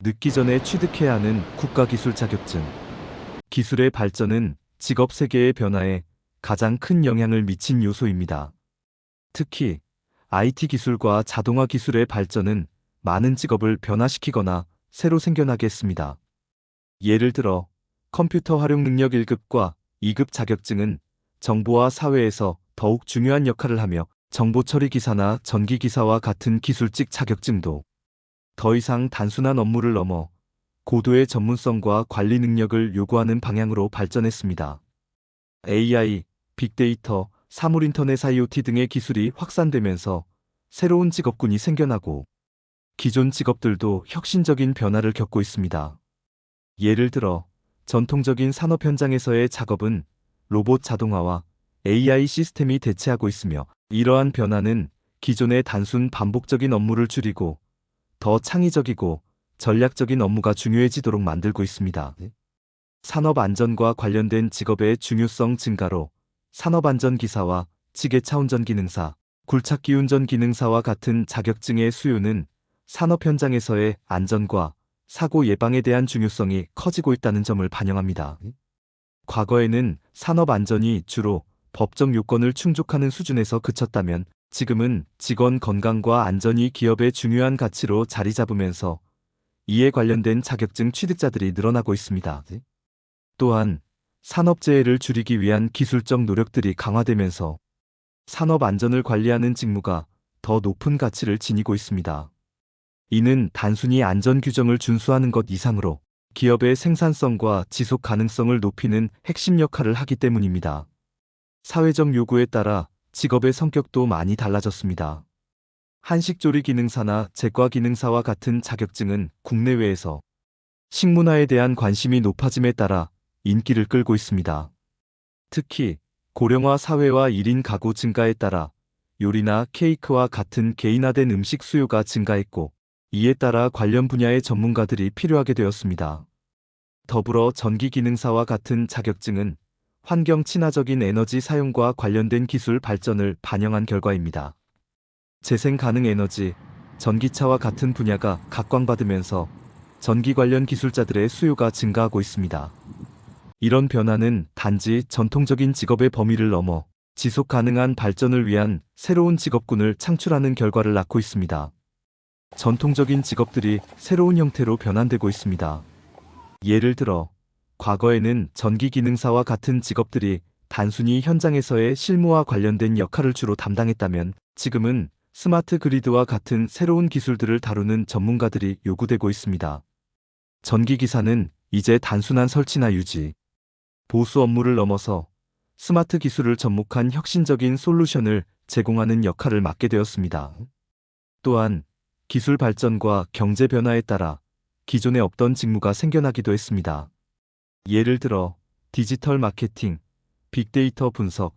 늦기 전에 취득해야 하는 국가기술 자격증. 기술의 발전은 직업 세계의 변화에 가장 큰 영향을 미친 요소입니다. 특히 IT 기술과 자동화 기술의 발전은 많은 직업을 변화시키거나 새로 생겨나게 했습니다. 예를 들어 컴퓨터 활용 능력 1급과 2급 자격증은 정보와 사회에서 더욱 중요한 역할을 하며, 정보 처리 기사나 전기 기사와 같은 기술직 자격증도 더 이상 단순한 업무를 넘어 고도의 전문성과 관리 능력을 요구하는 방향으로 발전했습니다. AI, 빅데이터, 사물인터넷 IoT 등의 기술이 확산되면서 새로운 직업군이 생겨나고, 기존 직업들도 혁신적인 변화를 겪고 있습니다. 예를 들어 전통적인 산업 현장에서의 작업은 로봇 자동화와 AI 시스템이 대체하고 있으며, 이러한 변화는 기존의 단순 반복적인 업무를 줄이고 더 창의적이고 전략적인 업무가 중요해지도록 만들고 있습니다. 산업 안전과 관련된 직업의 중요성 증가로 산업안전기사와 지게차 운전 기능사, 굴착기 운전 기능사와 같은 자격증의 수요는 산업 현장에서의 안전과 사고 예방에 대한 중요성이 커지고 있다는 점을 반영합니다. 과거에는 산업 안전이 주로 법적 요건을 충족하는 수준에서 그쳤다면, 지금은 직원 건강과 안전이 기업의 중요한 가치로 자리 잡으면서 이에 관련된 자격증 취득자들이 늘어나고 있습니다. 또한 산업재해를 줄이기 위한 기술적 노력들이 강화되면서 산업 안전을 관리하는 직무가 더 높은 가치를 지니고 있습니다. 이는 단순히 안전 규정을 준수하는 것 이상으로 기업의 생산성과 지속 가능성을 높이는 핵심 역할을 하기 때문입니다. 사회적 요구에 따라 직업의 성격도 많이 달라졌습니다. 한식조리 기능사나 제과 기능사와 같은 자격증은 국내외에서 식문화에 대한 관심이 높아짐에 따라 인기를 끌고 있습니다. 특히 고령화 사회와 1인 가구 증가에 따라 요리나 케이크와 같은 개인화된 음식 수요가 증가했고, 이에 따라 관련 분야의 전문가들이 필요하게 되었습니다. 더불어 전기 기능사와 같은 자격증은 환경 친화적인 에너지 사용과 관련된 기술 발전을 반영한 결과입니다. 재생 가능 에너지, 전기차와 같은 분야가 각광받으면서 전기 관련 기술자들의 수요가 증가하고 있습니다. 이런 변화는 단지 전통적인 직업의 범위를 넘어 지속 가능한 발전을 위한 새로운 직업군을 창출하는 결과를 낳고 있습니다. 전통적인 직업들이 새로운 형태로 변환되고 있습니다. 예를 들어 과거에는 전기 기능사와 같은 직업들이 단순히 현장에서의 실무와 관련된 역할을 주로 담당했다면, 지금은 스마트 그리드와 같은 새로운 기술들을 다루는 전문가들이 요구되고 있습니다. 전기 기사는 이제 단순한 설치나 유지, 보수 업무를 넘어서 스마트 기술을 접목한 혁신적인 솔루션을 제공하는 역할을 맡게 되었습니다. 또한 기술 발전과 경제 변화에 따라 기존에 없던 직무가 생겨나기도 했습니다. 예를 들어 디지털 마케팅, 빅데이터 분석,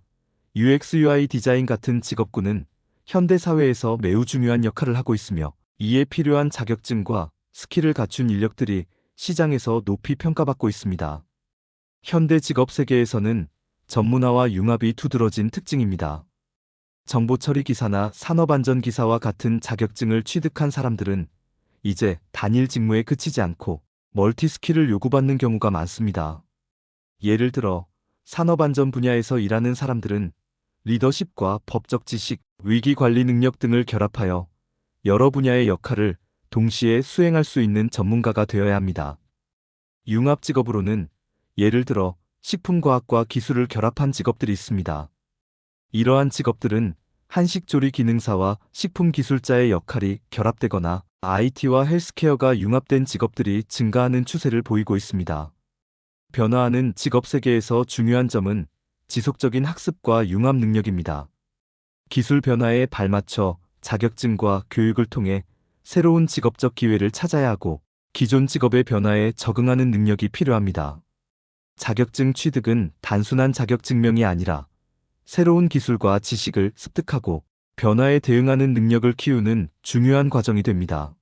UX UI 디자인 같은 직업군은 현대 사회에서 매우 중요한 역할을 하고 있으며, 이에 필요한 자격증과 스킬을 갖춘 인력들이 시장에서 높이 평가받고 있습니다. 현대 직업 세계에서는 전문화와 융합이 두드러진 특징입니다. 정보처리 기사나 산업안전 기사와 같은 자격증을 취득한 사람들은 이제 단일 직무에 그치지 않고 멀티 스킬을 요구받는 경우가 많습니다. 예를 들어 산업안전 분야에서 일하는 사람들은 리더십과 법적 지식, 위기 관리 능력 등을 결합하여 여러 분야의 역할을 동시에 수행할 수 있는 전문가가 되어야 합니다. 융합 직업으로는 예를 들어 식품과학과 기술을 결합한 직업들이 있습니다. 이러한 직업들은 한식조리 기능사와 식품 기술자의 역할이 결합되거나 IT와 헬스케어가 융합된 직업들이 증가하는 추세를 보이고 있습니다. 변화하는 직업 세계에서 중요한 점은 지속적인 학습과 융합 능력입니다. 기술 변화에 발맞춰 자격증과 교육을 통해 새로운 직업적 기회를 찾아야 하고, 기존 직업의 변화에 적응하는 능력이 필요합니다. 자격증 취득은 단순한 자격 증명이 아니라 새로운 기술과 지식을 습득하고 변화에 대응하는 능력을 키우는 중요한 과정이 됩니다.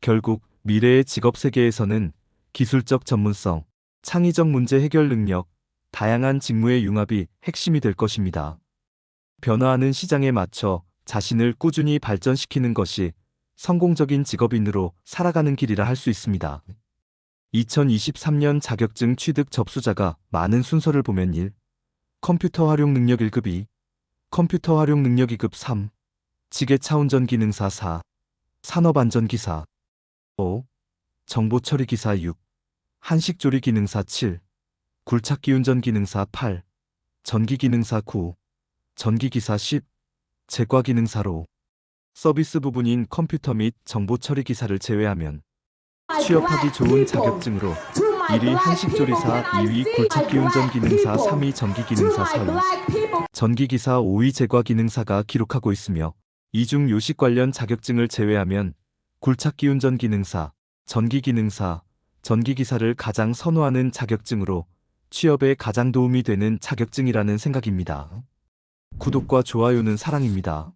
결국 미래의 직업 세계에서는 기술적 전문성, 창의적 문제 해결 능력, 다양한 직무의 융합이 핵심이 될 것입니다. 변화하는 시장에 맞춰 자신을 꾸준히 발전시키는 것이 성공적인 직업인으로 살아가는 길이라 할 수 있습니다. 2023년 자격증 취득 접수자가 많은 순서를 보면 1. 컴퓨터 활용 능력 1급 2. 컴퓨터 활용 능력 2급 3. 지게 차운전 기능사 4. 산업안전기사 5. 정보처리 기사 6. 한식조리 기능사 7. 굴착기 운전 기능사 8. 전기 기능사 9. 전기기사 10. 제과 기능사로 서비스 부분인 컴퓨터 및 정보처리 기사를 제외하면 취업하기 좋은 자격증으로 1위 한식조리사, 2위 굴착기 운전 기능사, 3위 전기 기능사, 4위 전기기사, 5위 제과 기능사가 기록하고 있으며 이중 요식 관련 자격증을 제외하면 굴착기 운전 기능사, 전기 기능사, 전기기사를 가장 선호하는 자격증으로 취업에 가장 도움이 되는 자격증이라는 생각입니다. 구독과 좋아요는 사랑입니다.